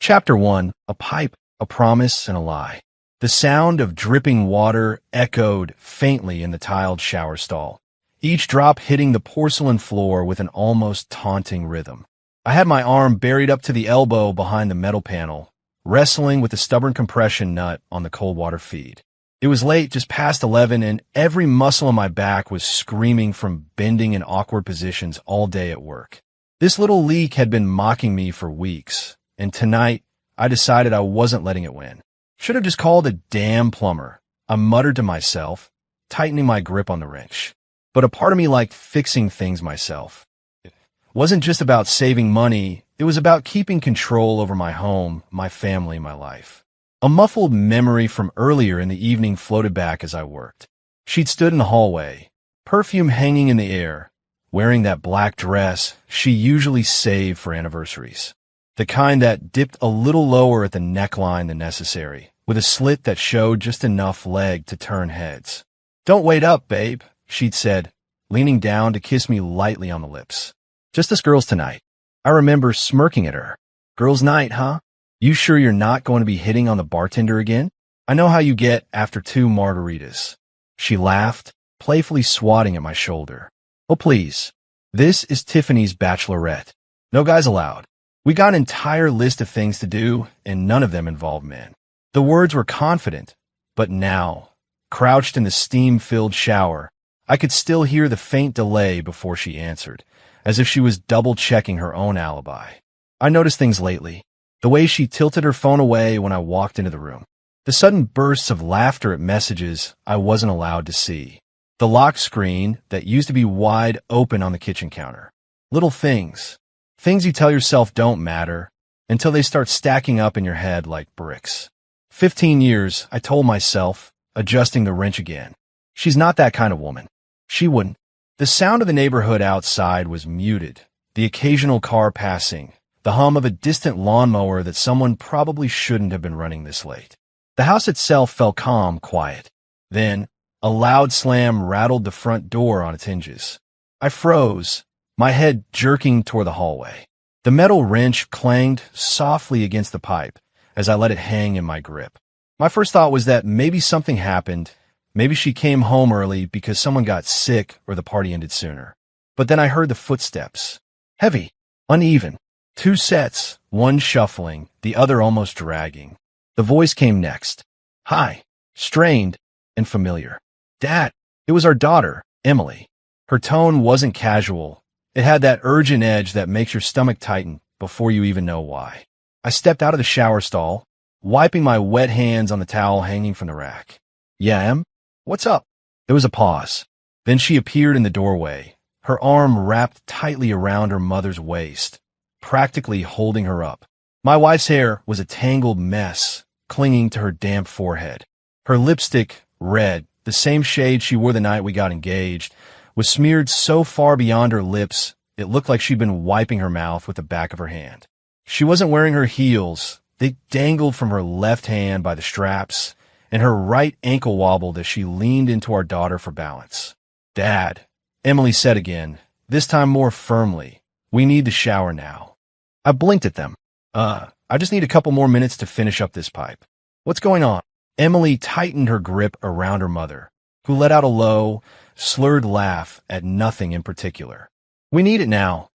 Chapter 1. A Pipe, a Promise, and a Lie. The sound of dripping water echoed faintly in the tiled shower stall, each drop hitting the porcelain floor with an almost taunting rhythm. I had my arm buried up to the elbow behind the metal panel, wrestling with the stubborn compression nut on the cold water feed. It was late, just past 11, and every muscle in my back was screaming from bending in awkward positions all day at work. This little leak had been mocking me for weeks, and tonight I decided I wasn't letting it win. Should have just called a damn plumber, I muttered to myself, tightening my grip on the wrench. But a part of me liked fixing things myself. It wasn't just about saving money, it was about keeping control over my home, my family, my life. A muffled memory from earlier in the evening floated back as I worked. She'd stood in the hallway, perfume hanging in the air, wearing that black dress she usually saved for anniversaries. The kind that dipped a little lower at the neckline than necessary, with a slit that showed just enough leg to turn heads. "Don't wait up, babe," she'd said, leaning down to kiss me lightly on the lips. "Just us girls tonight." I remember smirking at her. "Girls' night, huh? You sure you're not going to be hitting on the bartender again? I know how you get after 2 margaritas." She laughed, playfully swatting at my shoulder. "Oh, please. This is Tiffany's bachelorette. No guys allowed." We got an entire list of things to do, and none of them involved men. The words were confident, but now, crouched in the steam-filled shower, I could still hear the faint delay before she answered, as if she was double-checking her own alibi. I noticed things lately. The way she tilted her phone away when I walked into the room. The sudden bursts of laughter at messages I wasn't allowed to see. The lock screen that used to be wide open on the kitchen counter. Little things. Things you tell yourself don't matter until they start stacking up in your head like bricks. 15 years, I told myself, adjusting the wrench again. She's not that kind of woman. She wouldn't. The sound of the neighborhood outside was muted, the occasional car passing, the hum of a distant lawnmower that someone probably shouldn't have been running this late. The house itself felt calm, quiet. Then, a loud slam rattled the front door on its hinges. I froze, my head jerking toward the hallway. The metal wrench clanged softly against the pipe as I let it hang in my grip. My first thought was that maybe something happened. Maybe she came home early because someone got sick or the party ended sooner. But then I heard the footsteps. Heavy, uneven. 2 sets, one shuffling, the other almost dragging. The voice came next. High, strained, and familiar. "Dad." It was our daughter, Emily. Her tone wasn't casual. It had that urgent edge that makes your stomach tighten before you even know why. I stepped out of the shower stall, wiping my wet hands on the towel hanging from the rack. "Yeah, Em? What's up?" There was a pause. Then she appeared in the doorway, her arm wrapped tightly around her mother's waist, practically holding her up. My wife's hair was a tangled mess, clinging to her damp forehead. Her lipstick, red, the same shade she wore the night we got engaged, was smeared so far beyond her lips, it looked like she'd been wiping her mouth with the back of her hand. She wasn't wearing her heels. They dangled from her left hand by the straps, and her right ankle wobbled as she leaned into our daughter for balance. "Dad," Emily said again, this time more firmly, "we need the shower now." I blinked at them. I just need a couple more minutes to finish up this pipe." "What's going on?" Emily tightened her grip around her mother, who let out a low, slurred laugh at nothing in particular. "We need it now,"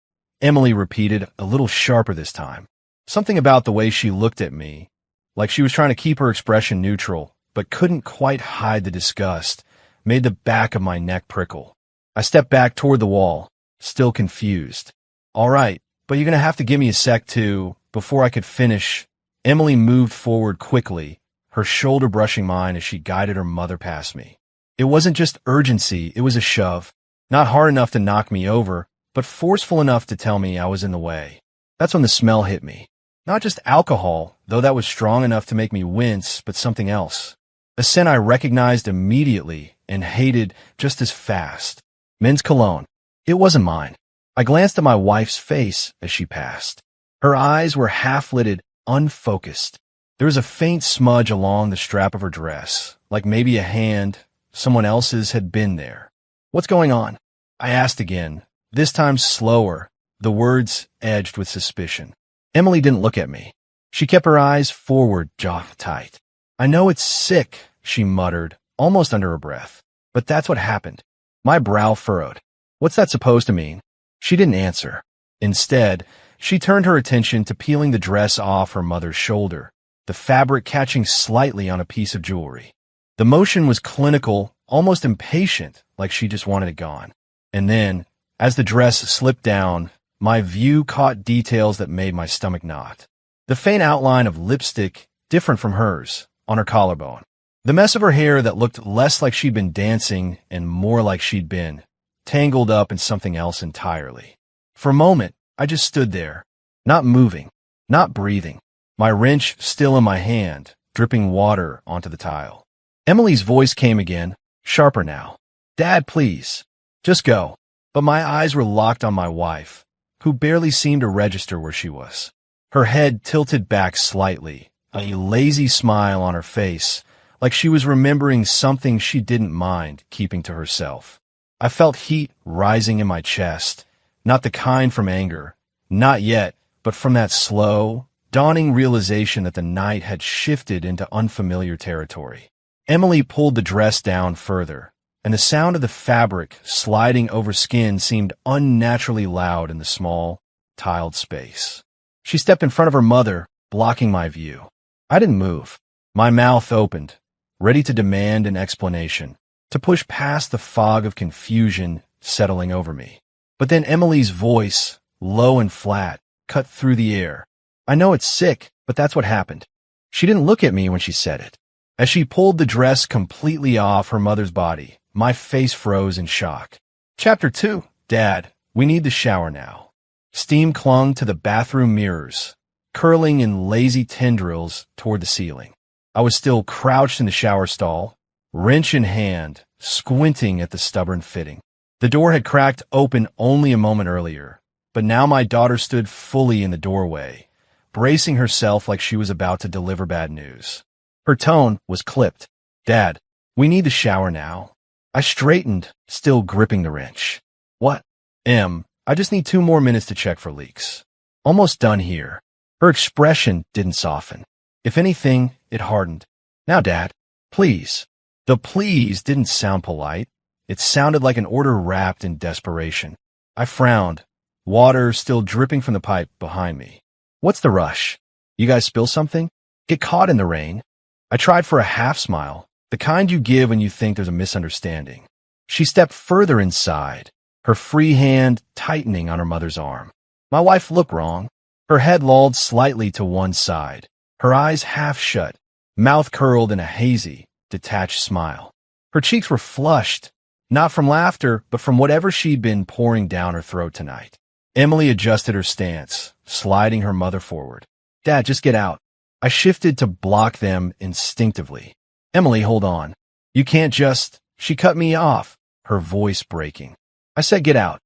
Emily repeated, a little sharper this time. Something about the way she looked at me, like she was trying to keep her expression neutral, but couldn't quite hide the disgust, made the back of my neck prickle. I stepped back toward the wall, still confused. "All right, but you're going to have to give me a sec to..." Before I could finish, Emily moved forward quickly, her shoulder brushing mine as she guided her mother past me. It wasn't just urgency, it was a shove. Not hard enough to knock me over, but forceful enough to tell me I was in the way. That's when the smell hit me. Not just alcohol, though that was strong enough to make me wince, but something else. A scent I recognized immediately and hated just as fast. Men's cologne. It wasn't mine. I glanced at my wife's face as she passed. Her eyes were half-lidded, unfocused. There was a faint smudge along the strap of her dress, like maybe a hand, someone else's, had been there. "What's going on?" I asked again, this time slower, the words edged with suspicion. Emily didn't look at me. She kept her eyes forward, jaw tight. I know it's sick, she muttered, almost under her breath. But that's what happened. My brow furrowed. What's that supposed to mean? She didn't answer. Instead, she turned her attention to peeling the dress off her mother's shoulder, the fabric catching slightly on a piece of jewelry. The motion was clinical, almost impatient, like she just wanted it gone. And then, as the dress slipped down, my view caught details that made my stomach knot. The faint outline of lipstick, different from hers, on her collarbone. The mess of her hair that looked less like she'd been dancing and more like she'd been tangled up in something else entirely. For a moment, I just stood there, not moving, not breathing, my wrench still in my hand, dripping water onto the tile. Emily's voice came again, sharper now. Dad, please. Just go. But my eyes were locked on my wife, who barely seemed to register where she was. Her head tilted back slightly, a lazy smile on her face, like she was remembering something she didn't mind keeping to herself. I felt heat rising in my chest, not the kind from anger, not yet, but from that slow, dawning realization that the night had shifted into unfamiliar territory. Emily pulled the dress down further, and the sound of the fabric sliding over skin seemed unnaturally loud in the small, tiled space. She stepped in front of her mother, blocking my view. I didn't move. My mouth opened, ready to demand an explanation, to push past the fog of confusion settling over me. But then Emily's voice, low and flat, cut through the air. I know it's sick, but that's what happened. She didn't look at me when she said it. As she pulled the dress completely off her mother's body, my face froze in shock. Chapter 2. Dad, we need the shower now. Steam clung to the bathroom mirrors, curling in lazy tendrils toward the ceiling. I was still crouched in the shower stall, wrench in hand, squinting at the stubborn fitting. The door had cracked open only a moment earlier, but now my daughter stood fully in the doorway, bracing herself like she was about to deliver bad news. Her tone was clipped. Dad, we need the shower now. I straightened, still gripping the wrench. What? I just need 2 more minutes to check for leaks. Almost done here. Her expression didn't soften. If anything, it hardened. Now, Dad, please. The please didn't sound polite. It sounded like an order wrapped in desperation. I frowned, water still dripping from the pipe behind me. What's the rush? You guys spill something? Get caught in the rain? I tried for a half smile, the kind you give when you think there's a misunderstanding. She stepped further inside, her free hand tightening on her mother's arm. My wife looked wrong. Her head lolled slightly to one side, her eyes half shut, mouth curled in a hazy, detached smile. Her cheeks were flushed, not from laughter, but from whatever she'd been pouring down her throat tonight. Emily adjusted her stance, sliding her mother forward. Dad, just get out. I shifted to block them instinctively. Emily, hold on. You can't just... She cut me off, her voice breaking. I said get out.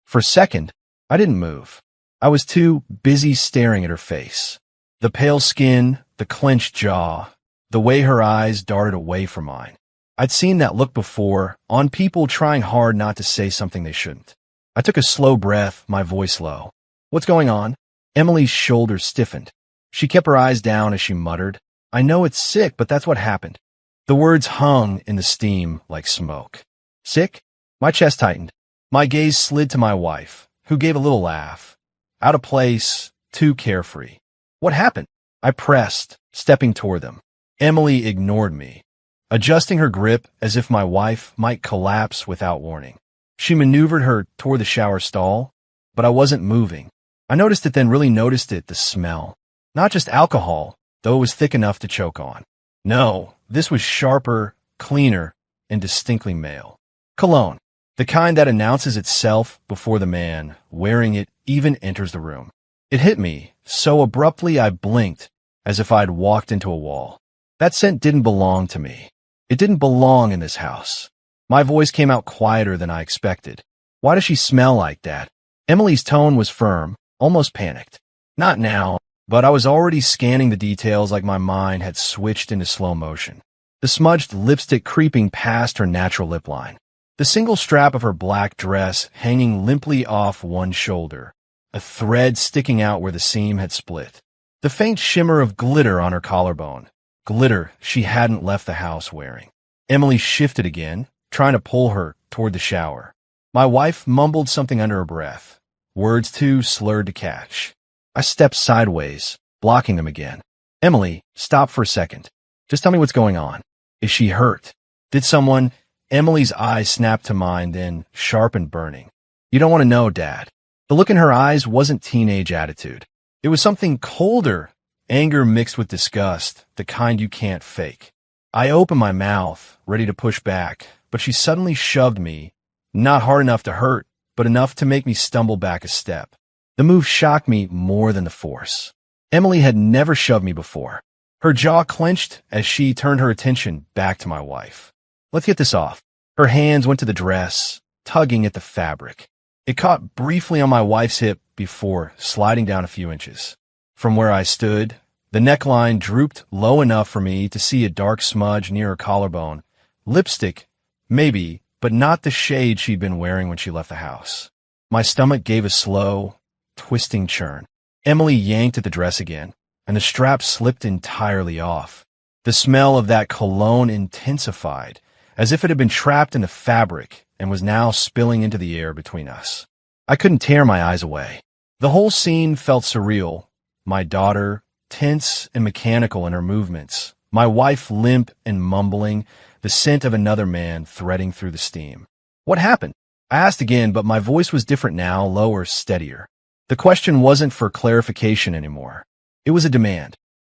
For a second, I didn't move. I was too busy staring at her face. The pale skin, the clenched jaw, the way her eyes darted away from mine. I'd seen that look before, on people trying hard not to say something they shouldn't. I took a slow breath, my voice low. What's going on? Emily's shoulders stiffened. She kept her eyes down as she muttered, I know it's sick, but that's what happened. The words hung in the steam like smoke. Sick? My chest tightened. My gaze slid to my wife, who gave a little laugh. Out of place, too carefree. What happened? I pressed, stepping toward them. Emily ignored me, adjusting her grip as if my wife might collapse without warning. She maneuvered her toward the shower stall, but I wasn't moving. I noticed it, then really noticed it, the smell. Not just alcohol, though it was thick enough to choke on. No, this was sharper, cleaner, and distinctly male. Cologne, the kind that announces itself before the man wearing it even enters the room. It hit me so abruptly I blinked, as if I'd walked into a wall. That scent didn't belong to me. It didn't belong in this house. My voice came out quieter than I expected. Why does she smell like that? Emily's tone was firm, almost panicked. Not now, but I was already scanning the details like my mind had switched into slow motion. The smudged lipstick creeping past her natural lip line. The single strap of her black dress hanging limply off one shoulder, a thread sticking out where the seam had split. the faint shimmer of glitter on her collarbone, glitter she hadn't left the house wearing. Emily shifted again, trying to pull her toward the shower. My wife mumbled something under her breath, words too slurred to catch. I stepped sideways, blocking them again. Emily, stop for a second. Just tell me what's going on. Is she hurt? Did someone... Emily's eyes snapped to mine, then sharp and burning. You don't want to know, Dad. The look in her eyes wasn't teenage attitude. It was something colder, anger mixed with disgust, the kind you can't fake. I opened my mouth, ready to push back, but she suddenly shoved me, not hard enough to hurt, but enough to make me stumble back a step. The move shocked me more than the force. Emily had never shoved me before. Her jaw clenched as she turned her attention back to my wife. Let's get this off. Her hands went to the dress, tugging at the fabric. It caught briefly on my wife's hip before sliding down a few inches. From where I stood, the neckline drooped low enough for me to see a dark smudge near her collarbone. Lipstick, maybe, but not the shade she'd been wearing when she left the house. My stomach gave a slow, twisting churn. Emily yanked at the dress again, and the strap slipped entirely off. The smell of that cologne intensified, as if it had been trapped in the fabric and was now spilling into the air between us. I couldn't tear my eyes away. The whole scene felt surreal. My daughter, tense and mechanical in her movements. My wife limp and mumbling, the scent of another man threading through the steam. What happened? I asked again, but my voice was different now, lower, steadier. The question wasn't for clarification anymore. It was a demand.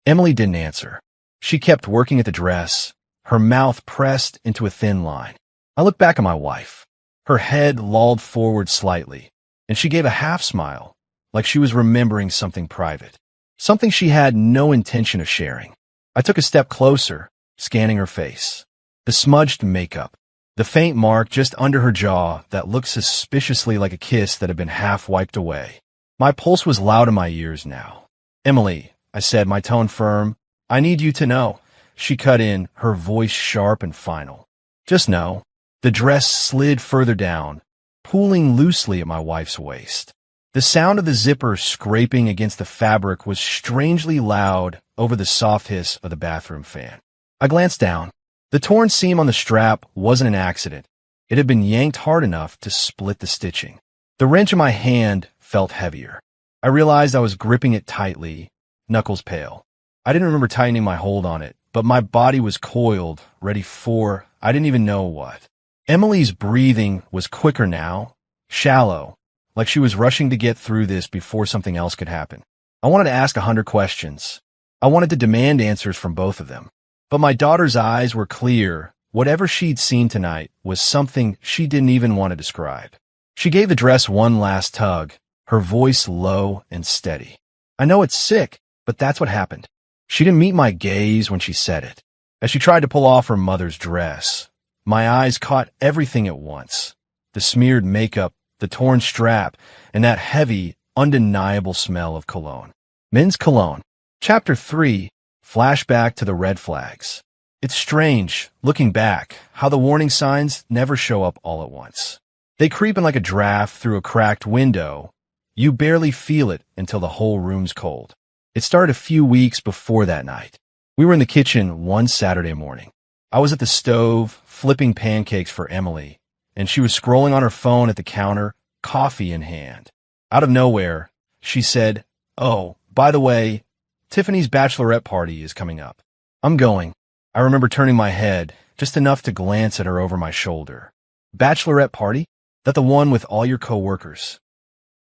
Emily didn't answer. She kept working at the dress, her mouth pressed into a thin line. I looked back at my wife. Her head lolled forward slightly, and she gave a half smile, like she was remembering something private, something she had no intention of sharing. I took a step closer, scanning her face. The smudged makeup, the faint mark just under her jaw that looked suspiciously like a kiss that had been half wiped away. My pulse was loud in my ears now. Emily, I said, my tone firm, I need you to know. She cut in, her voice sharp and final. Just know. The dress slid further down, pulling loosely at my wife's waist. The sound of the zipper scraping against the fabric was strangely loud over the soft hiss of the bathroom fan. I glanced down. The torn seam on the strap wasn't an accident. It had been yanked hard enough to split the stitching. The wrench in my hand felt heavier. I realized I was gripping it tightly, knuckles pale. I didn't remember tightening my hold on it, but my body was coiled, ready for I didn't even know what. Emily's breathing was quicker now, shallow, like she was rushing to get through this before something else could happen. I wanted to ask 100 questions. I wanted to demand answers from both of them. But my daughter's eyes were clear. Whatever she'd seen tonight was something she didn't even want to describe. She gave the dress one last tug, her voice low and steady. I know it's sick, but that's what happened. She didn't meet my gaze when she said it. As she tried to pull off her mother's dress, my eyes caught everything at once. The smeared makeup, the torn strap, and that heavy, undeniable smell of cologne. Men's cologne. Chapter 3, Flashback to the red flags. It's strange, looking back, how the warning signs never show up all at once. They creep in like a draft through a cracked window. You barely feel it until the whole room's cold. It started a few weeks before that night. We were in the kitchen one Saturday morning. I was at the stove, flipping pancakes for Emily, and she was scrolling on her phone at the counter, coffee in hand. Out of nowhere, she said, "Oh, by the way, Tiffany's bachelorette party is coming up. I'm going." I remember turning my head, just enough to glance at her over my shoulder. "Bachelorette party? That the one with all your coworkers?"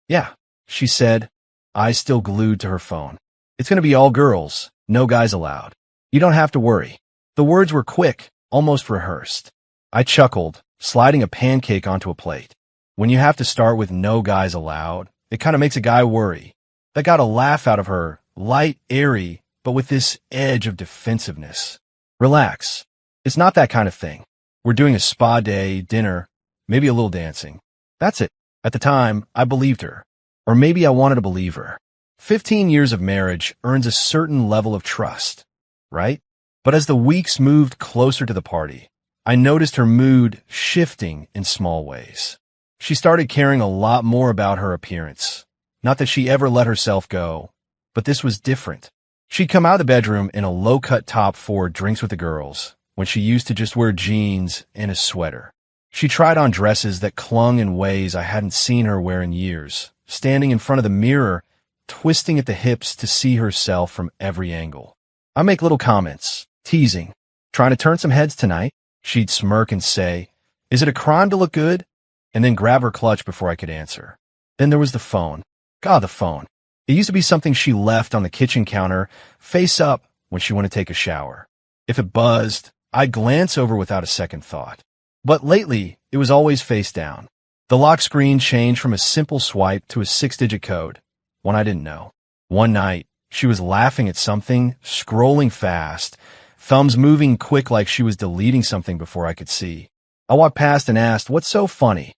"Yeah," she said, eyes still glued to her phone. "It's going to be all girls, no guys allowed. You don't have to worry." The words were quick, almost rehearsed. I chuckled, sliding a pancake onto a plate. When you have to start with no guys allowed, it kind of makes a guy worry. That got a laugh out of her, light, airy, but with this edge of defensiveness. "Relax. It's not that kind of thing. We're doing a spa day, dinner, maybe a little dancing." That's it. At the time, I believed her. Or maybe I wanted to believe her. 15 years of marriage earns a certain level of trust, right? But as the weeks moved closer to the party, I noticed her mood shifting in small ways. She started caring a lot more about her appearance. Not that she ever let herself go, But this was different. She'd come out of the bedroom in a low-cut top for drinks with the girls, when she used to just wear jeans and a sweater. She tried on dresses that clung in ways I hadn't seen her wear in years, standing in front of the mirror, twisting at the hips to see herself from every angle. I make little comments, teasing. Trying to turn some heads tonight? She'd smirk and say, "Is it a crime to look good?" And then grab her clutch before I could answer. Then there was the phone. God, the phone. It used to be something she left on the kitchen counter, face up, when she wanted to take a shower. If it buzzed, I'd glance over without a second thought. But lately, it was always face down. The lock screen changed from a simple swipe to a 6-digit code, one I didn't know. One night, she was laughing at something, scrolling fast, thumbs moving quick like she was deleting something before I could see. I walked past and asked, "What's so funny?"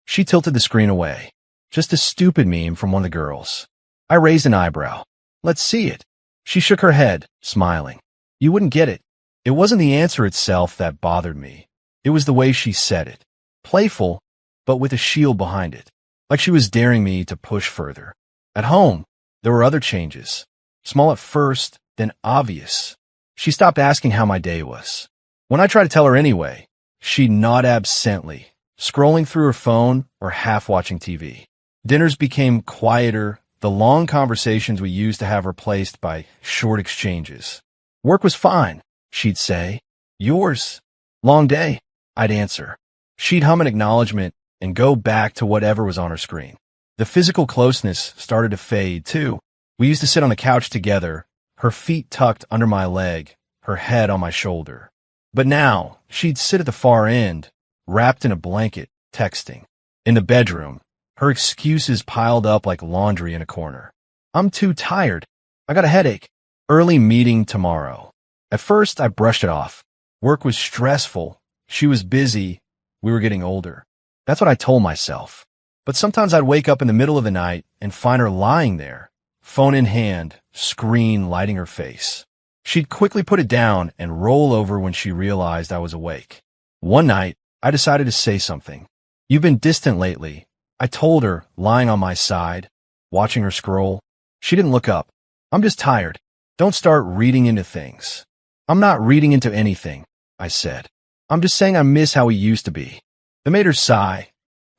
She tilted the screen away. "Just a stupid meme from one of the girls." I raised an eyebrow. "Let's see it." She shook her head, smiling. "You wouldn't get it." It wasn't the answer itself that bothered me. It was the way she said it. Playful, but with a shield behind it. Like she was daring me to push further. At home, there were other changes. Small at first, then obvious. She stopped asking how my day was. When I tried to tell her anyway, she'd nod absently, scrolling through her phone or half watching TV. Dinners became quieter, the long conversations we used to have replaced by short exchanges. "Work was fine," she'd say. "Yours?" "Long day," I'd answer. She'd hum an acknowledgement and go back to whatever was on her screen. The physical closeness started to fade, too. We used to sit on the couch together, her feet tucked under my leg, her head on my shoulder. But now, she'd sit at the far end, wrapped in a blanket, texting. In the bedroom, her excuses piled up like laundry in a corner. "I'm too tired. I got a headache. Early meeting tomorrow." At first, I brushed it off. Work was stressful. She was busy. We were getting older. That's what I told myself. But sometimes I'd wake up in the middle of the night and find her lying there, phone in hand, screen lighting her face. She'd quickly put it down and roll over when she realized I was awake. One night, I decided to say something. "You've been distant lately," I told her, lying on my side, watching her scroll. She didn't look up. "I'm just tired. Don't start reading into things." "I'm not reading into anything," I said. "I'm just saying I miss how we used to be." It made her sigh,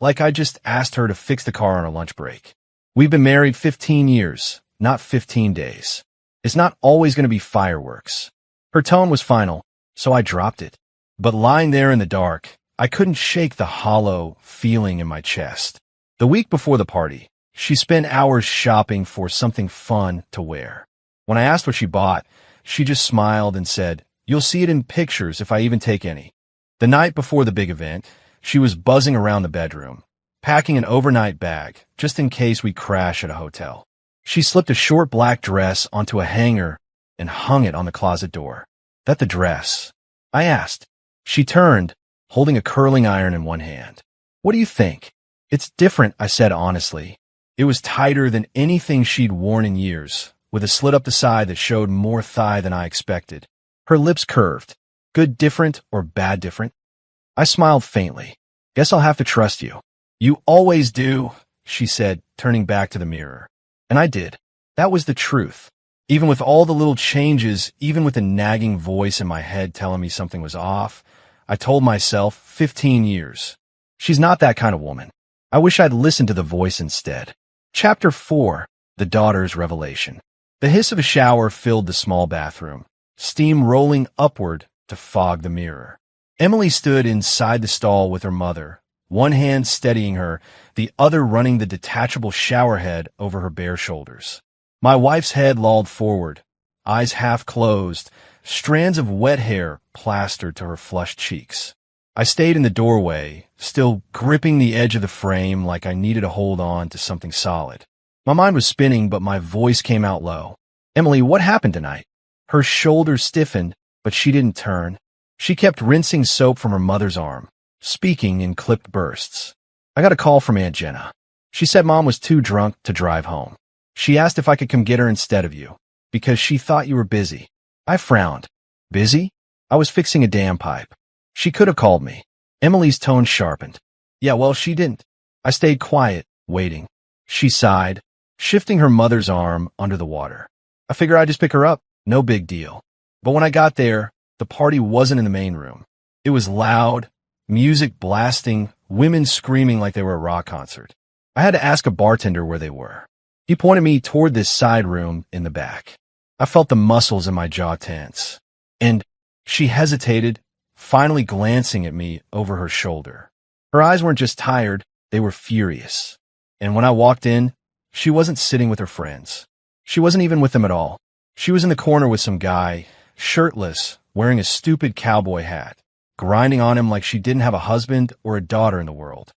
like I just asked her to fix the car on her lunch break. "We've been married 15 years, not 15 days. It's not always going to be fireworks." Her tone was final, so I dropped it. But lying there in the dark, I couldn't shake the hollow feeling in my chest. The week before the party, she spent hours shopping for something fun to wear. When I asked what she bought, she just smiled and said, "You'll see it in pictures if I even take any." The night before the big event, she was buzzing around the bedroom, packing an overnight bag, just in case we crash at a hotel. She slipped a short black dress onto a hanger and hung it on the closet door. "That the dress?" I asked. She turned, holding a curling iron in one hand. "What do you think?" "It's different," I said honestly. It was tighter than anything she'd worn in years, with a slit up the side that showed more thigh than I expected. Her lips curved. "Good different or bad different?" I smiled faintly. "Guess I'll have to trust you." "You always do," she said, turning back to the mirror. And I did. That was the truth. Even with all the little changes, even with the nagging voice in my head telling me something was off, I told myself 15 years. She's not that kind of woman. I wish I'd listened to the voice instead. Chapter 4. The Daughter's Revelation. The hiss of a shower filled the small bathroom, steam rolling upward to fog the mirror. Emily stood inside the stall with her mother, one hand steadying her, the other running the detachable shower head over her bare shoulders. My wife's head lolled forward, eyes half closed, strands of wet hair plastered to her flushed cheeks. I stayed in the doorway, still gripping the edge of the frame like I needed to hold on to something solid. My mind was spinning, but my voice came out low. "Emily, what happened tonight?" Her shoulders stiffened, but she didn't turn. She kept rinsing soap from her mother's arm, speaking in clipped bursts. "I got a call from Aunt Jenna. She said Mom was too drunk to drive home. She asked if I could come get her instead of you, because she thought you were busy." I frowned. "Busy?" "I was fixing a damn pipe. She could have called me." Emily's tone sharpened. "Yeah, well, she didn't." I stayed quiet, waiting. She sighed. shifting her mother's arm under the water. I figured I'd just pick her up. No big deal. But when I got there, the party wasn't in the main room. It was loud, music blasting, women screaming like they were a rock concert. I had to ask a bartender where they were. He pointed me toward this side room in the back. I felt the muscles in my jaw tense. And she hesitated, finally glancing at me over her shoulder. Her eyes weren't just tired, they were furious. And when I walked in, she wasn't sitting with her friends. She wasn't even with them at all. She was in the corner with some guy, shirtless, wearing a stupid cowboy hat, grinding on him like she didn't have a husband or a daughter in the world.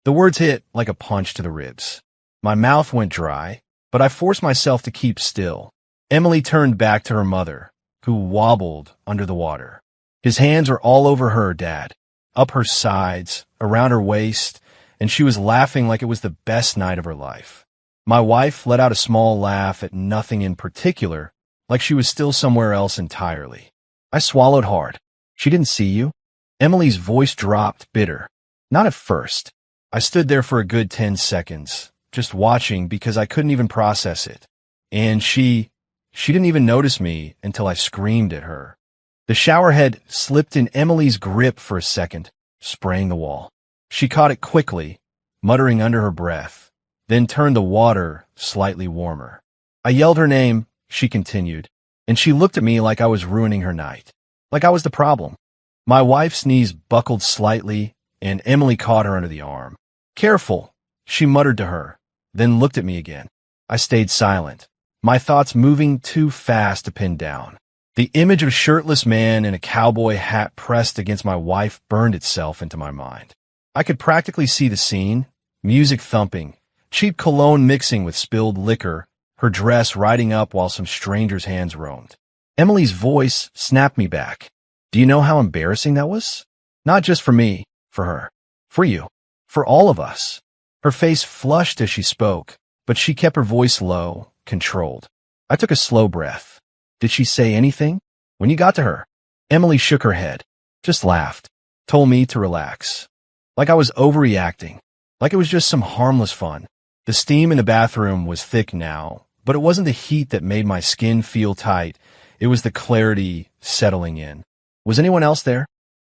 The words hit like a punch to the ribs. My mouth went dry, but I forced myself to keep still. Emily turned back to her mother, who wobbled under the water. His hands were all over her dad, up her sides, around her waist, and she was laughing like it was the best night of her life. My wife let out a small laugh at nothing in particular, like she was still somewhere else entirely. I swallowed hard. She didn't see you? Emily's voice dropped, bitter. Not at first. I stood there for a good 10 seconds, just watching because I couldn't even process it. And she didn't even notice me until I screamed at her. The shower head slipped in Emily's grip for a second, spraying the wall. She caught it quickly, muttering under her breath, then turned the water slightly warmer. I yelled her name, she continued, and she looked at me like I was ruining her night, like I was the problem. My wife's knees buckled slightly, and Emily caught her under the arm. Careful, she muttered to her, then looked at me again. I stayed silent, my thoughts moving too fast to pin down. The image of a shirtless man in a cowboy hat pressed against my wife burned itself into my mind. I could practically see the scene, music thumping, cheap cologne mixing with spilled liquor, her dress riding up while some stranger's hands roamed. Emily's voice snapped me back. Do you know how embarrassing that was? Not just for me, for her, for you, for all of us. Her face flushed as she spoke, but she kept her voice low, controlled. I took a slow breath. Did she say anything? When you got to her? Emily shook her head, just laughed, told me to relax. Like I was overreacting, like it was just some harmless fun. The steam in the bathroom was thick now, but it wasn't the heat that made my skin feel tight. It was the clarity settling in. Was anyone else there?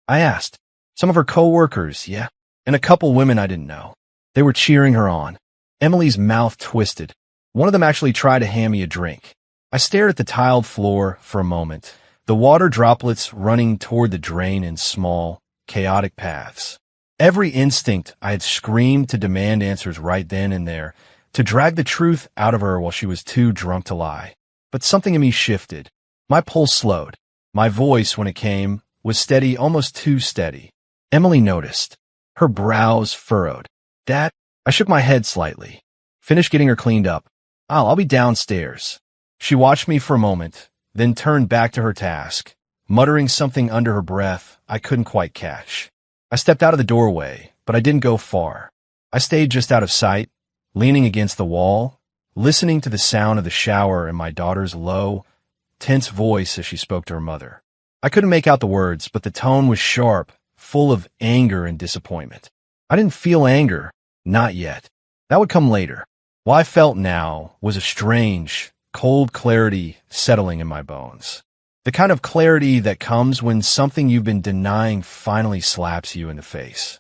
I asked. Some of her co-workers, yeah, and a couple women I didn't know. They were cheering her on. Emily's mouth twisted. One of them actually tried to hand me a drink. I stared at the tiled floor for a moment, the water droplets running toward the drain in small, chaotic paths. Every instinct I had screamed to demand answers right then and there, to drag the truth out of her while she was too drunk to lie. But something in me shifted. My pulse slowed. My voice, when it came, was steady, almost too steady. Emily noticed. Her brows furrowed. Dad? I shook my head slightly. Finished getting her cleaned up. I'll be downstairs. She watched me for a moment, then turned back to her task, muttering something under her breath I couldn't quite catch. I stepped out of the doorway, but I didn't go far. I stayed just out of sight, leaning against the wall, listening to the sound of the shower and my daughter's low, tense voice as she spoke to her mother. I couldn't make out the words, but the tone was sharp, full of anger and disappointment. I didn't feel anger, not yet. That would come later. What I felt now was a strange, cold clarity settling in my bones. The kind of clarity that comes when something you've been denying finally slaps you in the face.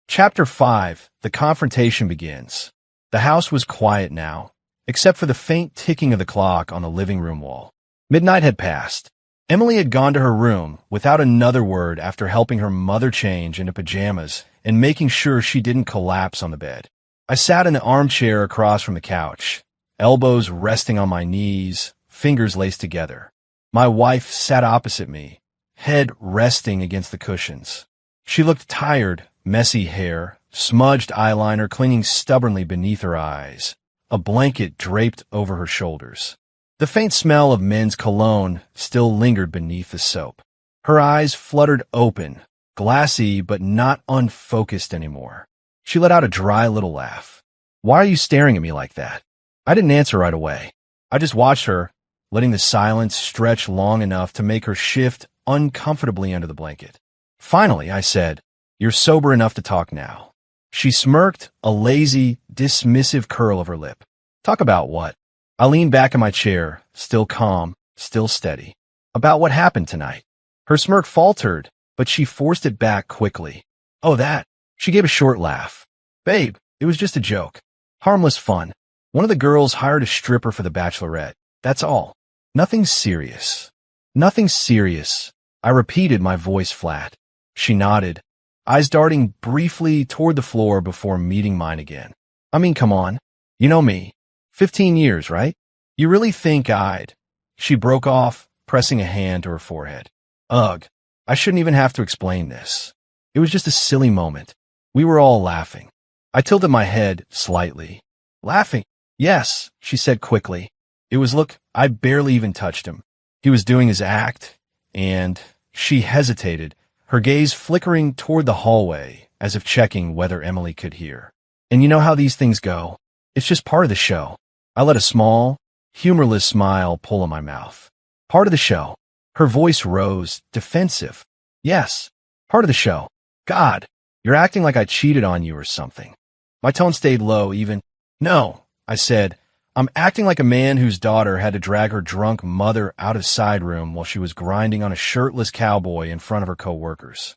Chapter 5, The Confrontation begins. The house was quiet now, except for the faint ticking of the clock on the living room wall. Midnight had passed. Emily had gone to her room without another word after helping her mother change into pajamas and making sure she didn't collapse on the bed. I sat in the armchair across from the couch, elbows resting on my knees, fingers laced together. My wife sat opposite me, head resting against the cushions. She looked tired, messy hair, smudged eyeliner clinging stubbornly beneath her eyes, a blanket draped over her shoulders. The faint smell of men's cologne still lingered beneath the soap. Her eyes fluttered open, glassy but not unfocused anymore. She let out a dry little laugh. Why are you staring at me like that? I didn't answer right away. I just watched her, letting the silence stretch long enough to make her shift uncomfortably under the blanket. Finally, I said, "You're sober enough to talk now." She smirked, a lazy, dismissive curl of her lip. Talk about what? I leaned back in my chair, still calm, still steady. About what happened tonight. Her smirk faltered, but she forced it back quickly. Oh, that. She gave a short laugh. Babe, it was just a joke. Harmless fun. One of the girls hired a stripper for the bachelorette. That's all. Nothing serious. Nothing serious. I repeated, my voice flat. She nodded, eyes darting briefly toward the floor before meeting mine again. I mean, come on. You know me. 15 years, right? You really think I'd... She broke off, pressing a hand to her forehead. Ugh, I shouldn't even have to explain this. It was just a silly moment. We were all laughing. I tilted my head slightly. Laughing? Yes, she said quickly. It was, look, I barely even touched him. He was doing his act, and she hesitated, her gaze flickering toward the hallway, as if checking whether Emily could hear. And you know how these things go. It's just part of the show. I let a small, humorless smile pull in my mouth. Part of the show. Her voice rose, defensive. Yes, part of the show. God, you're acting like I cheated on you or something. My tone stayed low, even. No, I said. I'm acting like a man whose daughter had to drag her drunk mother out of side room while she was grinding on a shirtless cowboy in front of her coworkers.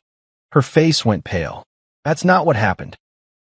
Her face went pale. That's not what happened.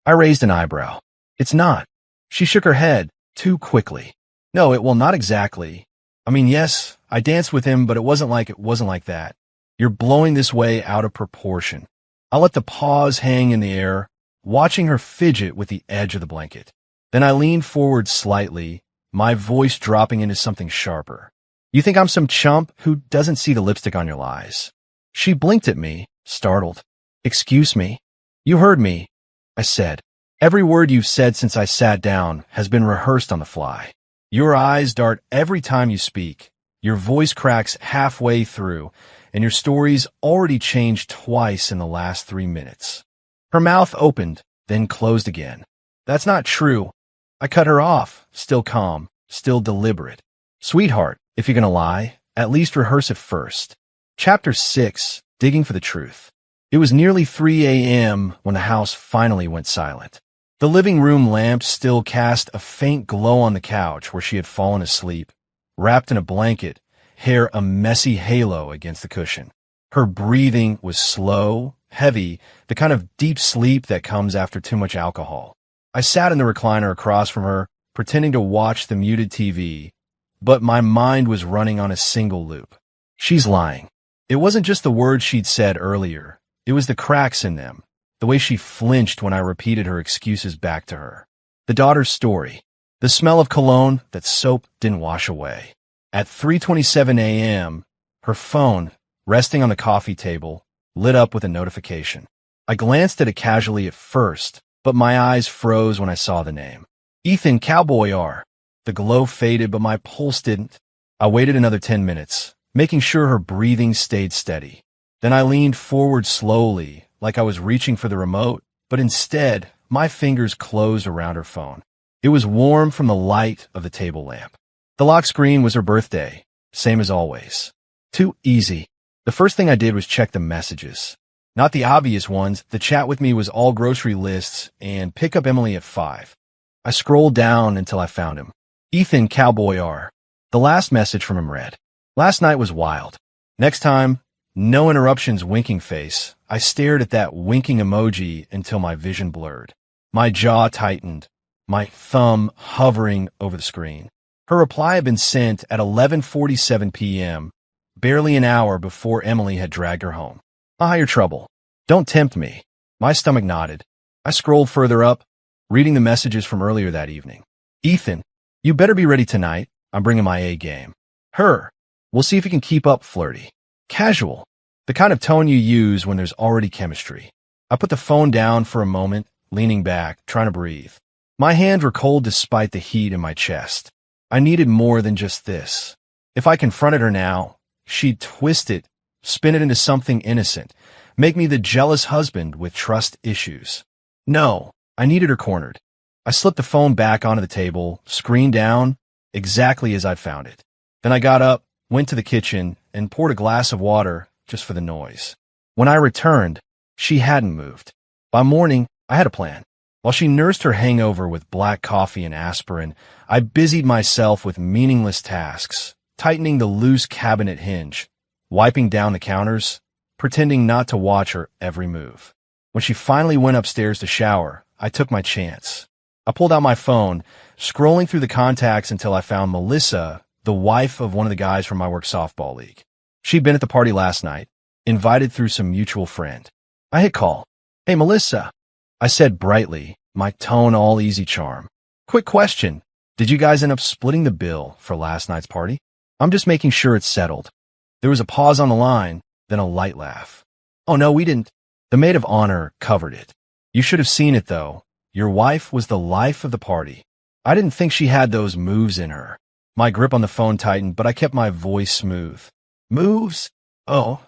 I raised an eyebrow. It's not. She shook her head, too quickly. No, it will not exactly. I mean, yes, I danced with him, but it wasn't like that. You're blowing this way out of proportion. I let the pause hang in the air, watching her fidget with the edge of the blanket. Then I leaned forward slightly, my voice dropping into something sharper. You think I'm some chump who doesn't see the lipstick on your lies? She blinked at me, startled. Excuse me? You heard me, I said. Every word you've said since I sat down has been rehearsed on the fly. Your eyes dart every time you speak. Your voice cracks halfway through, and your story's already changed twice in the last 3 minutes. Her mouth opened, then closed again. That's not true. I cut her off, still calm, still deliberate. Sweetheart, if you're gonna lie, at least rehearse it first. Chapter 6, Digging for the Truth. It was nearly 3 a.m. when the house finally went silent. The living room lamp still cast a faint glow on the couch where she had fallen asleep, wrapped in a blanket, hair a messy halo against the cushion. Her breathing was slow, heavy, the kind of deep sleep that comes after too much alcohol. I sat in the recliner across from her, pretending to watch the muted TV, but my mind was running on a single loop. She's lying. It wasn't just the words she'd said earlier. It was the cracks in them, the way she flinched when I repeated her excuses back to her. The daughter's story. The smell of cologne that soap didn't wash away. At 3:27 a.m., her phone, resting on the coffee table, lit up with a notification. I glanced at it casually at first, but my eyes froze when I saw the name. Ethan Cowboy R. The glow faded, but my pulse didn't. I waited another 10 minutes, making sure her breathing stayed steady. Then I leaned forward slowly, like I was reaching for the remote, but instead, my fingers closed around her phone. It was warm from the light of the table lamp. The lock screen was her birthday, same as always. Too easy. The first thing I did was check the messages. Not the obvious ones. The chat with me was all grocery lists and pick up Emily at 5. I scrolled down until I found him. Ethan Cowboy R. The last message from him read, "Last night was wild. Next time, no interruptions winking face." I stared at that winking emoji until my vision blurred. My jaw tightened, my thumb hovering over the screen. Her reply had been sent at 11:47 p.m., barely an hour before Emily had dragged her home. I'll hire trouble. Don't tempt me. My stomach nodded. I scrolled further up, reading the messages from earlier that evening. Ethan, you better be ready tonight. I'm bringing my A game. Her, we'll see if you can keep up flirty. Casual, the kind of tone you use when there's already chemistry. I put the phone down for a moment, leaning back, trying to breathe. My hands were cold despite the heat in my chest. I needed more than just this. If I confronted her now, she'd twist it, spin it into something innocent, make me the jealous husband with trust issues. No, I needed her cornered. I slipped the phone back onto the table, screen down, exactly as I'd found it. Then I got up, went to the kitchen, and poured a glass of water just for the noise. When I returned, she hadn't moved. By morning, I had a plan. While she nursed her hangover with black coffee and aspirin, I busied myself with meaningless tasks, tightening the loose cabinet hinge, wiping down the counters, pretending not to watch her every move. When she finally went upstairs to shower, I took my chance. I pulled out my phone, scrolling through the contacts until I found Melissa, the wife of one of the guys from my work softball league. She'd been at the party last night, invited through some mutual friend. I hit call. "Hey, Melissa," I said brightly, my tone all easy charm. "Quick question. Did you guys end up splitting the bill for last night's party? I'm just making sure it's settled." There was a pause on the line, then a light laugh. "Oh no, we didn't." The maid of honor covered it. "You should have seen it though. Your wife was the life of the party. I didn't think she had those moves in her." My grip on the phone tightened, but I kept my voice smooth. "Moves? Oh,"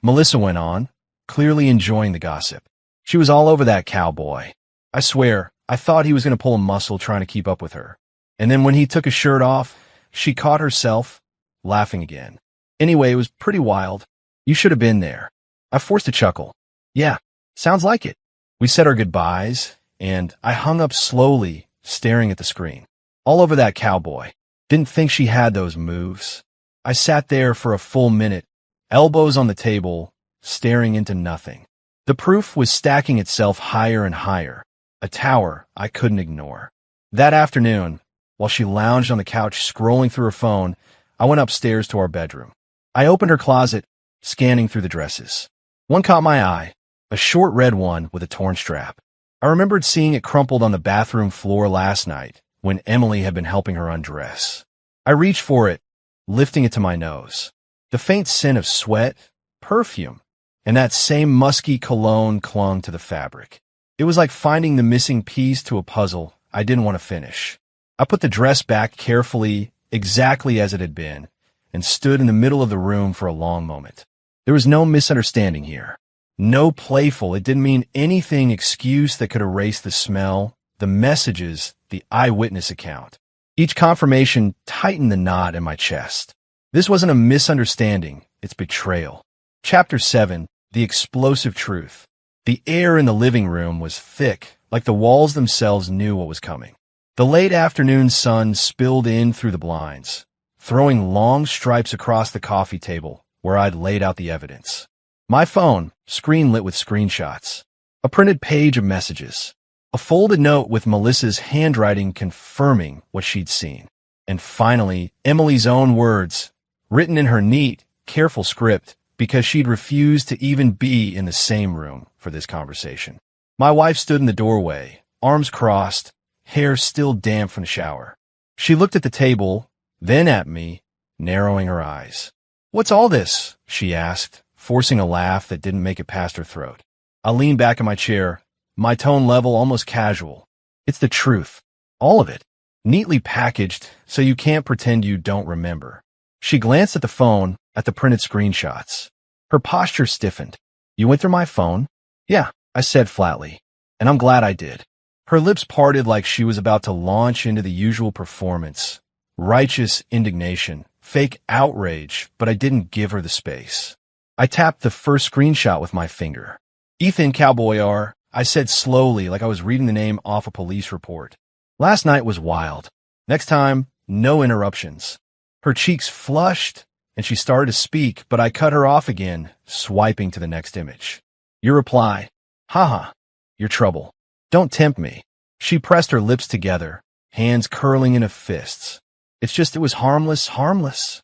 Melissa went on, clearly enjoying the gossip. "She was all over that cowboy. I swear, I thought he was going to pull a muscle trying to keep up with her. And then when he took his shirt off, she caught herself laughing again. Anyway, it was pretty wild. You should have been there." I forced a chuckle. "Yeah, sounds like it." We said our goodbyes, and I hung up slowly, staring at the screen. All over that cowboy. Didn't think she had those moves. I sat there for a full minute, elbows on the table, staring into nothing. The proof was stacking itself higher and higher, a tower I couldn't ignore. That afternoon, while she lounged on the couch scrolling through her phone, I went upstairs to our bedroom. I opened her closet, scanning through the dresses. One caught my eye, a short red one with a torn strap. I remembered seeing it crumpled on the bathroom floor last night when Emily had been helping her undress. I reached for it, lifting it to my nose. The faint scent of sweat, perfume, and that same musky cologne clung to the fabric. It was like finding the missing piece to a puzzle I didn't want to finish. I put the dress back carefully, exactly as it had been, and stood in the middle of the room for a long moment. There was no misunderstanding here. No playful, it didn't mean anything excuse that could erase the smell, the messages, the eyewitness account. Each confirmation tightened the knot in my chest. This wasn't a misunderstanding, it's betrayal. Chapter 7, The Explosive Truth. The air in the living room was thick, like the walls themselves knew what was coming. The late afternoon sun spilled in through the blinds, throwing long stripes across the coffee table where I'd laid out the evidence. My phone, screen lit with screenshots. A printed page of messages. A folded note with Melissa's handwriting confirming what she'd seen. And finally, Emily's own words, written in her neat, careful script, because she'd refused to even be in the same room for this conversation. My wife stood in the doorway, arms crossed, hair still damp from the shower. She looked at the table, then at me, narrowing her eyes. "What's all this?" she asked, forcing a laugh that didn't make it past her throat. I leaned back in my chair, my tone level almost casual. "It's the truth. All of it. Neatly packaged, so you can't pretend you don't remember." She glanced at the phone, at the printed screenshots. Her posture stiffened. "You went through my phone?" "Yeah," I said flatly, "and I'm glad I did." Her lips parted like she was about to launch into the usual performance. Righteous indignation, fake outrage, but I didn't give her the space. I tapped the first screenshot with my finger. "Ethan Cowboy R," I said slowly like I was reading the name off a police report. "Last night was wild. Next time, no interruptions." Her cheeks flushed, and she started to speak, but I cut her off again, swiping to the next image. Your reply. "Haha, your trouble. Don't tempt me." She pressed her lips together, hands curling into fists. It was harmless.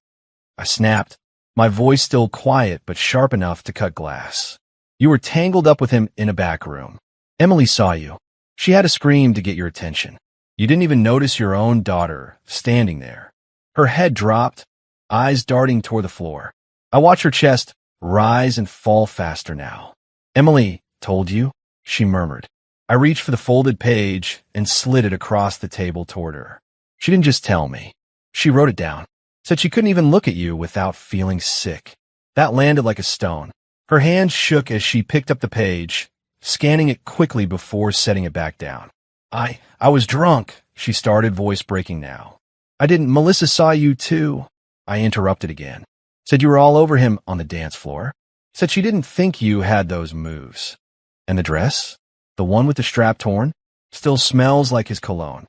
I snapped, my voice still quiet but sharp enough to cut glass. "You were tangled up with him in a back room. Emily saw you. She had to scream to get your attention. You didn't even notice your own daughter standing there." Her head dropped, eyes darting toward the floor. I watched her chest rise and fall faster now. "Emily told you?" she murmured. I reached for the folded page and slid it across the table toward her. "She didn't just tell me. She wrote it down. Said she couldn't even look at you without feeling sick." That landed like a stone. Her hand shook as she picked up the page, scanning it quickly before setting it back down. I was drunk," she started, voice breaking now. "I didn't. Melissa saw you too." I interrupted again. "Said you were all over him on the dance floor. Said she didn't think you had those moves." "And the dress? The one with the strap torn?" Still smells like his cologne.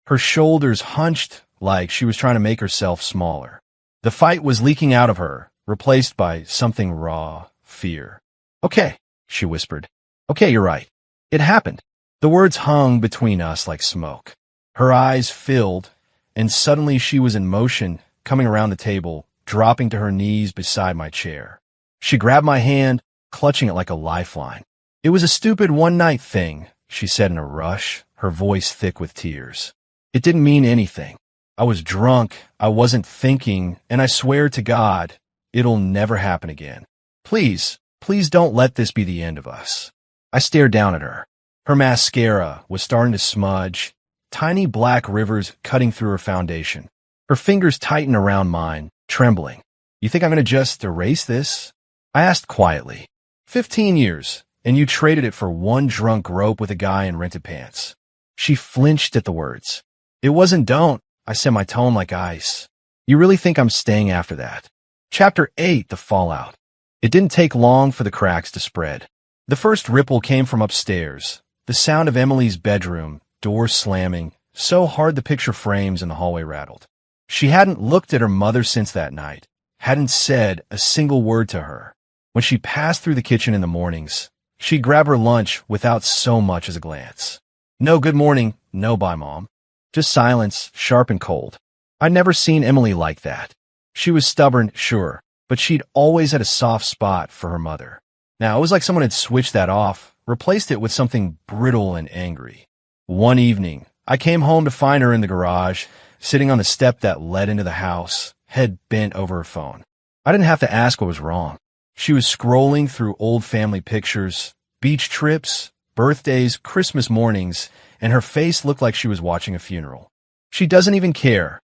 Her shoulders hunched like she was trying to make herself smaller. The fight was leaking out of her, replaced by something raw, fear. Okay, she whispered. Okay, you're right. It happened. The words hung between us like smoke. Her eyes filled, and suddenly she was in motion, coming around the table, dropping to her knees beside my chair. She grabbed my hand, clutching it like a lifeline. It was a stupid one-night thing, she said in a rush, her voice thick with tears. It didn't mean anything. I was drunk, I wasn't thinking, and I swear to God, it'll never happen again. Please, please don't let this be the end of us. I stared down at her. Her mascara was starting to smudge, tiny black rivers cutting through her foundation. Her fingers tightened around mine, trembling. You think I'm going to just erase this? I asked quietly. 15 years, and you traded it for one drunk grope with a guy in rented pants. She flinched at the words. It wasn't don't, I said, my tone like ice. You really think I'm staying after that? Chapter 8, The Fallout. It didn't take long for the cracks to spread. The first ripple came from upstairs, the sound of Emily's bedroom, door slamming, so hard the picture frames in the hallway rattled. She hadn't looked at her mother since that night, hadn't said a single word to her. When she passed through the kitchen in the mornings, she'd grab her lunch without so much as a glance. No good morning, no bye, Mom. Just silence, sharp and cold. I'd never seen Emily like that. She was stubborn, sure, but she'd always had a soft spot for her mother. Now, it was like someone had switched that off, replaced it with something brittle and angry. One evening, I came home to find her in the garage, sitting on the step that led into the house, head bent over her phone. I didn't have to ask what was wrong. She was scrolling through old family pictures, beach trips, birthdays, Christmas mornings, and her face looked like she was watching a funeral. She doesn't even care,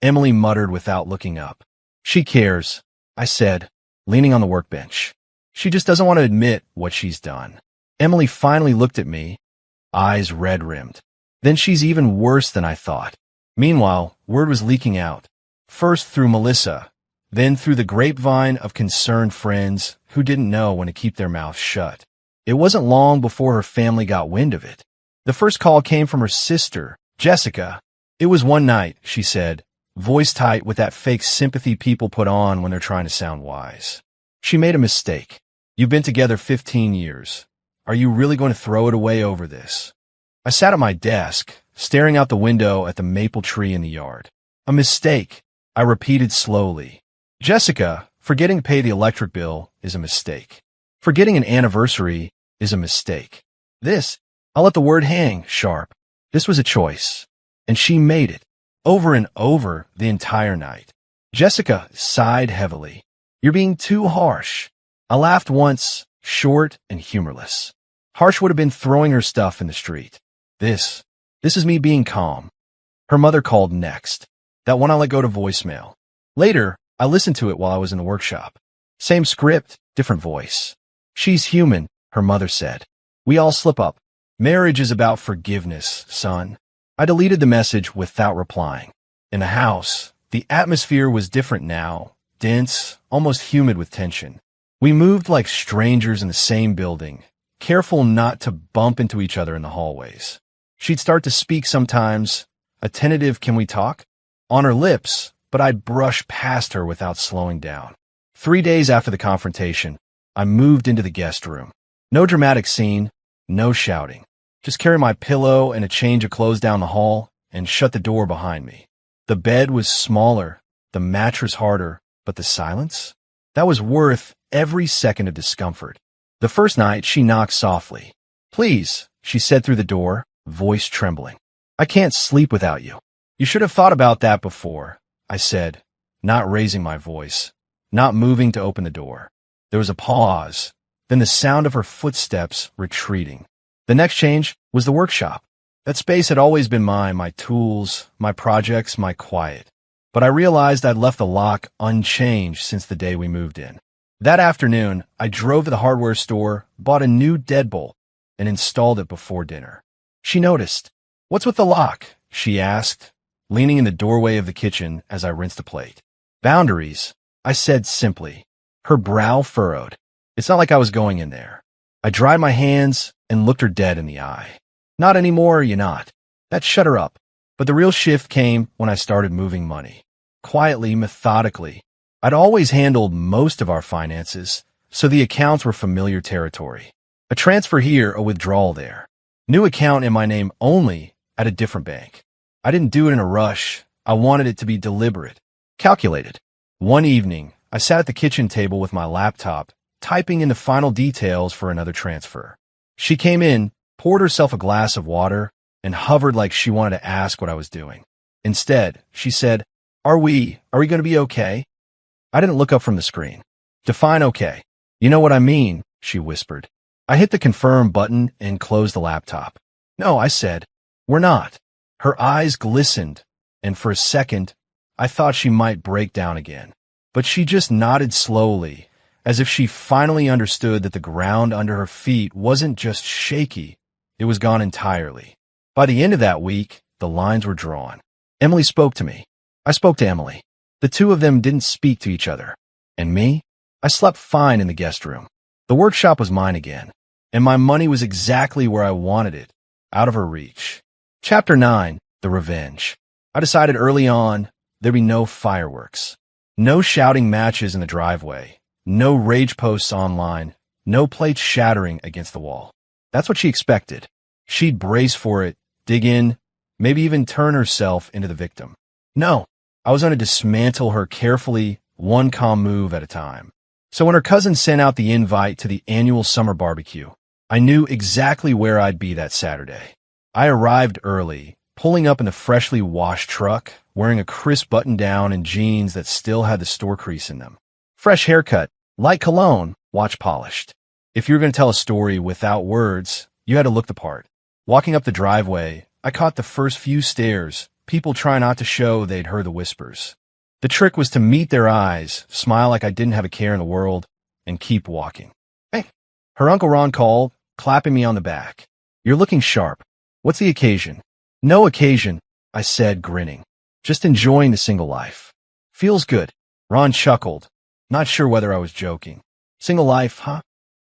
Emily muttered without looking up. She cares, I said, leaning on the workbench. She just doesn't want to admit what she's done. Emily finally looked at me, eyes red-rimmed. Then she's even worse than I thought. Meanwhile, word was leaking out. First through Melissa, then through the grapevine of concerned friends who didn't know when to keep their mouths shut. It wasn't long before her family got wind of it. The first call came from her sister, Jessica. It was one night, she said, voice tight with that fake sympathy people put on when they're trying to sound wise. She made a mistake. You've been together 15 years. Are you really going to throw it away over this? I sat at my desk, staring out the window at the maple tree in the yard. A mistake, I repeated slowly. Jessica, forgetting to pay the electric bill is a mistake. Forgetting an anniversary is a mistake. This, I'll let the word hang, sharp. This was a choice. And she made it, over and over the entire night. Jessica sighed heavily. You're being too harsh. I laughed once, short and humorless. Harsh would have been throwing her stuff in the street. This is me being calm. Her mother called next. That one I let go to voicemail. Later, I listened to it while I was in the workshop. Same script, different voice. She's human, her mother said. We all slip up. Marriage is about forgiveness, son. I deleted the message without replying. In the house, the atmosphere was different now, dense, almost humid with tension. We moved like strangers in the same building, careful not to bump into each other in the hallways. She'd start to speak sometimes, a tentative "can we talk?" on her lips, but I'd brush past her without slowing down. 3 days after the confrontation, I moved into the guest room. No dramatic scene, no shouting. Just carry my pillow and a change of clothes down the hall and shut the door behind me. The bed was smaller, the mattress harder, but the silence? That was worth every second of discomfort. The first night, she knocked softly. Please, she said through the door, voice trembling. I can't sleep without you. You should have thought about that before, I said, not raising my voice, not moving to open the door. There was a pause, then the sound of her footsteps retreating. The next change was the workshop. That space had always been mine, my tools, my projects, my quiet. But I realized I'd left the lock unchanged since the day we moved in. That afternoon, I drove to the hardware store, bought a new deadbolt, and installed it before dinner. She noticed. What's with the lock? She asked, leaning in the doorway of the kitchen as I rinsed a plate. Boundaries, I said simply. Her brow furrowed. It's not like I was going in there. I dried my hands and looked her dead in the eye. Not anymore, you not. That shut her up. But the real shift came when I started moving money. Quietly, methodically. I'd always handled most of our finances, so the accounts were familiar territory. A transfer here, a withdrawal there. New account in my name only at a different bank. I didn't do it in a rush. I wanted it to be deliberate, calculated. One evening, I sat at the kitchen table with my laptop, typing in the final details for another transfer. She came in, poured herself a glass of water, and hovered like she wanted to ask what I was doing. Instead, she said, Are we going to be okay? I didn't look up from the screen. Define okay. You know what I mean, she whispered. I hit the confirm button and closed the laptop. No, I said, we're not. Her eyes glistened, and for a second, I thought she might break down again. But she just nodded slowly, as if she finally understood that the ground under her feet wasn't just shaky, it was gone entirely. By the end of that week, the lines were drawn. Emily spoke to me. I spoke to Emily. The two of them didn't speak to each other. And me? I slept fine in the guest room. The workshop was mine again, and my money was exactly where I wanted it, out of her reach. Chapter 9, The Revenge. I decided early on there'd be no fireworks. No shouting matches in the driveway. No rage posts online. No plates shattering against the wall. That's what she expected. She'd brace for it, dig in, maybe even turn herself into the victim. No, I was going to dismantle her carefully, one calm move at a time. So when her cousin sent out the invite to the annual summer barbecue, I knew exactly where I'd be that Saturday. I arrived early, pulling up in the freshly washed truck, wearing a crisp button-down and jeans that still had the store crease in them. Fresh haircut, light cologne, watch polished. If you were going to tell a story without words, you had to look the part. Walking up the driveway, I caught the first few stares, people trying not to show they'd heard the whispers. The trick was to meet their eyes, smile like I didn't have a care in the world, and keep walking. Hey, her Uncle Ron called, clapping me on the back. You're looking sharp. What's the occasion? No occasion, I said, grinning. Just enjoying the single life. Feels good. Ron chuckled, not sure whether I was joking. Single life, huh?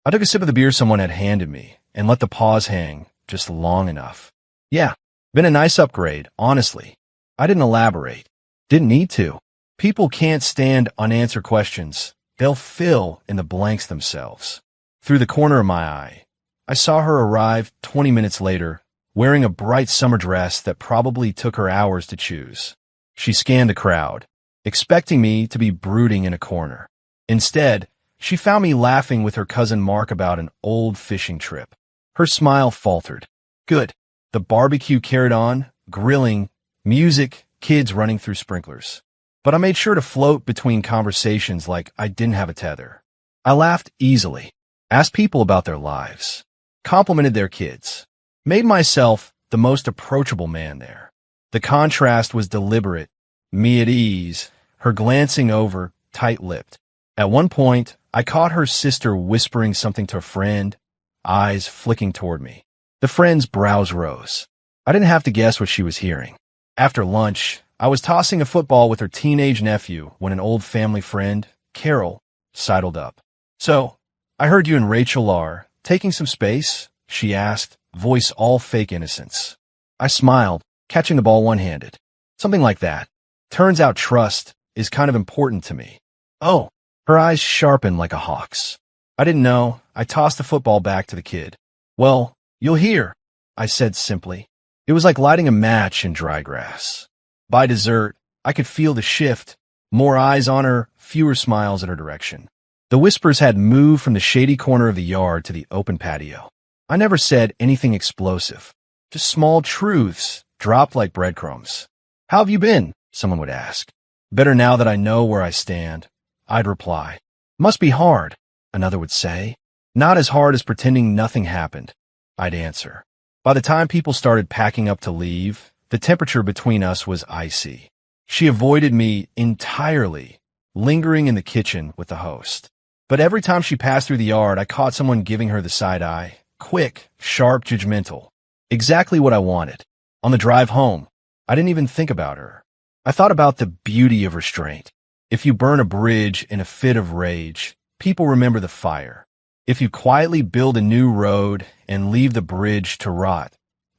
I took a sip of the beer someone had handed me and let the pause hang just long enough. Yeah, been a nice upgrade, honestly. I didn't elaborate. Didn't need to. People can't stand unanswered questions. They'll fill in the blanks themselves. Through the corner of my eye, I saw her arrive 20 minutes later, wearing a bright summer dress that probably took her hours to choose. She scanned the crowd, expecting me to be brooding in a corner. Instead, she found me laughing with her cousin Mark about an old fishing trip. Her smile faltered. Good. The barbecue carried on, grilling, music, kids running through sprinklers. But I made sure to float between conversations like I didn't have a tether. I laughed easily, asked people about their lives, complimented their kids, made myself the most approachable man there. The contrast was deliberate, me at ease, her glancing over, tight-lipped. At one point, I caught her sister whispering something to a friend, eyes flicking toward me. The friend's brows rose. I didn't have to guess what she was hearing. After lunch, I was tossing a football with her teenage nephew when an old family friend, Carol, sidled up. So, I heard you and Rachel are taking some space, she asked, voice all fake innocence. I smiled, catching the ball one-handed. Something like that. Turns out trust is kind of important to me. Oh, her eyes sharpened like a hawk's. I didn't know. I tossed the football back to the kid. Well, you'll hear, I said simply. It was like lighting a match in dry grass. By dessert, I could feel the shift, more eyes on her, fewer smiles in her direction. The whispers had moved from the shady corner of the yard to the open patio. I never said anything explosive, just small truths dropped like breadcrumbs. How have you been? Someone would ask. Better now that I know where I stand. I'd reply. Must be hard, another would say. Not as hard as pretending nothing happened, I'd answer. By the time people started packing up to leave, the temperature between us was icy. She avoided me entirely, lingering in the kitchen with the host. But every time she passed through the yard, I caught someone giving her the side eye. Quick, sharp, judgmental. Exactly what I wanted. On the drive home, I didn't even think about her. I thought about the beauty of restraint. If you burn a bridge in a fit of rage, people remember the fire. If you quietly build a new road and leave the bridge to rot,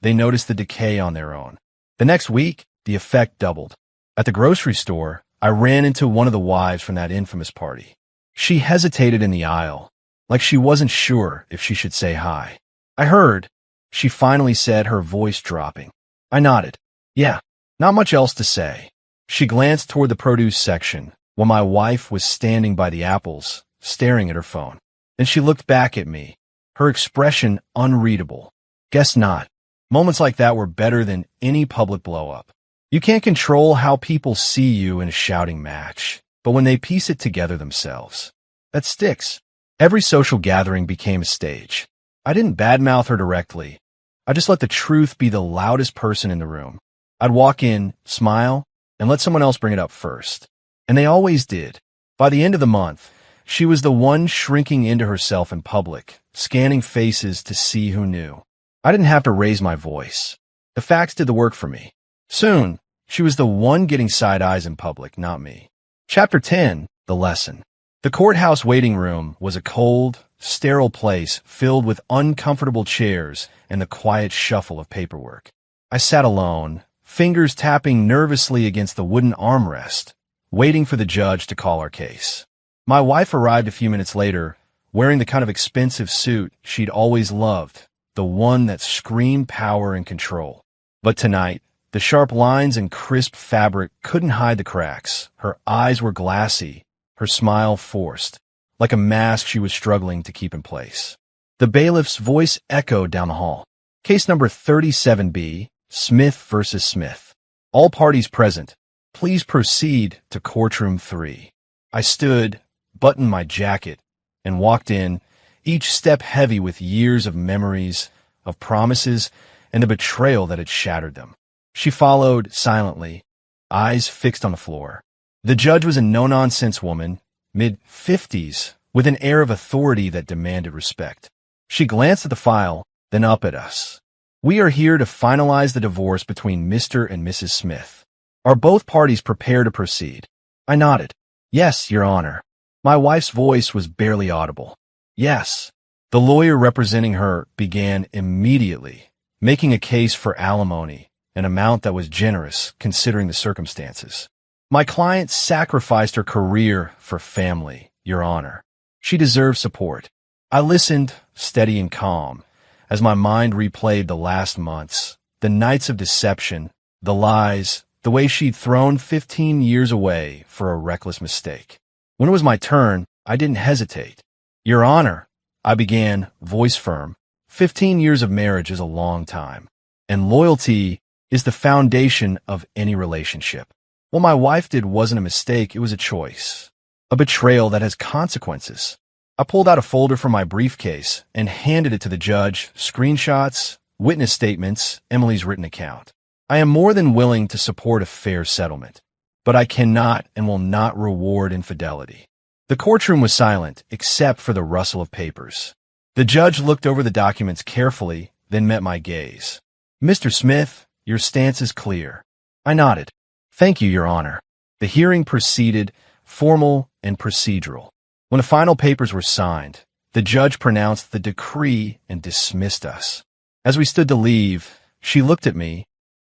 they noticed the decay on their own. The next week, the effect doubled. At the grocery store, I ran into one of the wives from that infamous party. She hesitated in the aisle, like she wasn't sure if she should say hi. I heard, she finally said, her voice dropping. I nodded. Yeah, not much else to say. She glanced toward the produce section, while my wife was standing by the apples, staring at her phone. Then she looked back at me, her expression unreadable. Guess not. Moments like that were better than any public blow-up. You can't control how people see you in a shouting match, but when they piece it together themselves, that sticks. Every social gathering became a stage. I didn't badmouth her directly. I just let the truth be the loudest person in the room. I'd walk in, smile, and let someone else bring it up first. And they always did. By the end of the month, she was the one shrinking into herself in public, scanning faces to see who knew. I didn't have to raise my voice. The facts did the work for me. Soon, she was the one getting side eyes in public, not me. Chapter 10, The Lesson. The courthouse waiting room was a cold, sterile place filled with uncomfortable chairs and the quiet shuffle of paperwork. I sat alone, fingers tapping nervously against the wooden armrest, waiting for the judge to call our case. My wife arrived a few minutes later, wearing the kind of expensive suit she'd always loved, the one that screamed power and control. But tonight, the sharp lines and crisp fabric couldn't hide the cracks. Her eyes were glassy, her smile forced, like a mask she was struggling to keep in place. The bailiff's voice echoed down the hall. Case number 37B, Smith versus Smith. All parties present, please proceed to courtroom 3. I stood, buttoned my jacket, and walked in, each step heavy with years of memories, of promises, and the betrayal that had shattered them. She followed silently, eyes fixed on the floor. The judge was a no-nonsense woman, mid-50s, with an air of authority that demanded respect. She glanced at the file, then up at us. We are here to finalize the divorce between Mr. and Mrs. Smith. Are both parties prepared to proceed? I nodded. Yes, Your Honor. My wife's voice was barely audible. Yes. The lawyer representing her began immediately, making a case for alimony, an amount that was generous considering the circumstances. My client sacrificed her career for family, Your Honor. She deserves support. I listened, steady and calm, as my mind replayed the last months, the nights of deception, the lies, the way she'd thrown 15 years away for a reckless mistake. When it was my turn, I didn't hesitate. Your Honor, I began, voice firm. 15 years of marriage is a long time, and loyalty is the foundation of any relationship. What my wife did wasn't a mistake, it was a choice. A betrayal that has consequences. I pulled out a folder from my briefcase and handed it to the judge, screenshots, witness statements, Emily's written account. I am more than willing to support a fair settlement, but I cannot and will not reward infidelity. The courtroom was silent, except for the rustle of papers. The judge looked over the documents carefully, then met my gaze. Mr. Smith, your stance is clear. I nodded. Thank you, Your Honor. The hearing proceeded, formal and procedural. When the final papers were signed, the judge pronounced the decree and dismissed us. As we stood to leave, she looked at me,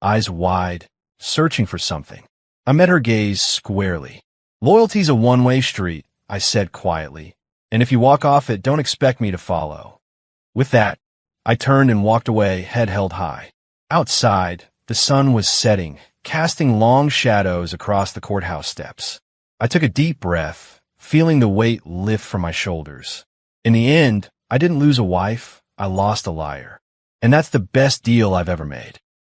eyes wide, searching for something. I met her gaze squarely. Loyalty's a one-way street, I said quietly, and if you walk off it, don't expect me to follow. With that, I turned and walked away, head held high. Outside, the sun was setting, casting long shadows across the courthouse steps. I took a deep breath, feeling the weight lift from my shoulders. In the end, I didn't lose a wife, I lost a liar. And that's the best deal I've ever made.